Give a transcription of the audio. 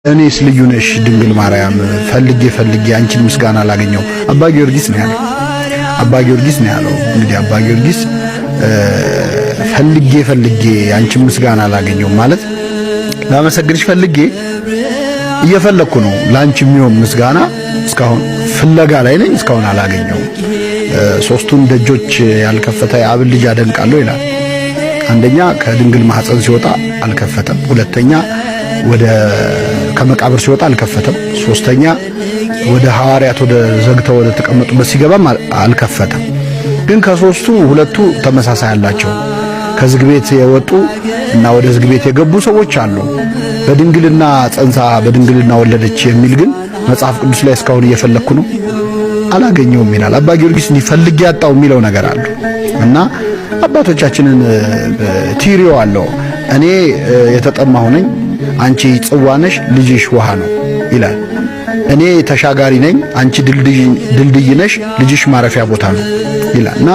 እኔስ ልዩ ነሽ ድንግል ማርያም ፈልጌ አንቺን ምስጋና ላገኘው አባ ጊዮርጊስ ነው ያለው። አባ ጊዮርጊስ ነው ያለው። እንግዲህ አባ ጊዮርጊስ ፈልጌ አንቺን ምስጋና ላገኘው ማለት ላመሰግንሽ ፈልጌ እየፈለኩ ነው። ላንቺ የሚሆን ምስጋና እስካሁን ፍለጋ ላይ ነኝ፣ እስካሁን አላገኘው። ሶስቱን ደጆች ያልከፈተ የአብን ልጅ አደንቃለሁ ይላል። አንደኛ ከድንግል ማህፀን ሲወጣ አልከፈተም። ሁለተኛ ወደ ከመቃብር ሲወጣ አልከፈተም። ሶስተኛ ወደ ሐዋርያት ወደ ዘግተው ወደ ተቀመጡበት ሲገባም አልከፈተም። ግን ከሶስቱ ሁለቱ ተመሳሳይ አላቸው። ከዝግ ቤት የወጡ እና ወደ ዝግ ቤት የገቡ ሰዎች አሉ። በድንግልና ጸንሳ በድንግልና ወለደች የሚል ግን መጽሐፍ ቅዱስ ላይ እስካሁን እየፈለኩ ነው አላገኘውም ይላል። አባ ጊዮርጊስ ፈልጌ ያጣው የሚለው ነገር አለ እና አባቶቻችንን ቲሪዮ አለው። እኔ የተጠማሁ ነኝ፣ አንቺ ጽዋ ነሽ፣ ልጅሽ ውሃ ነው ይላል። እኔ ተሻጋሪ ነኝ፣ አንቺ ድልድይ ነሽ፣ ልጅሽ ማረፊያ ቦታ ነው ይላል እና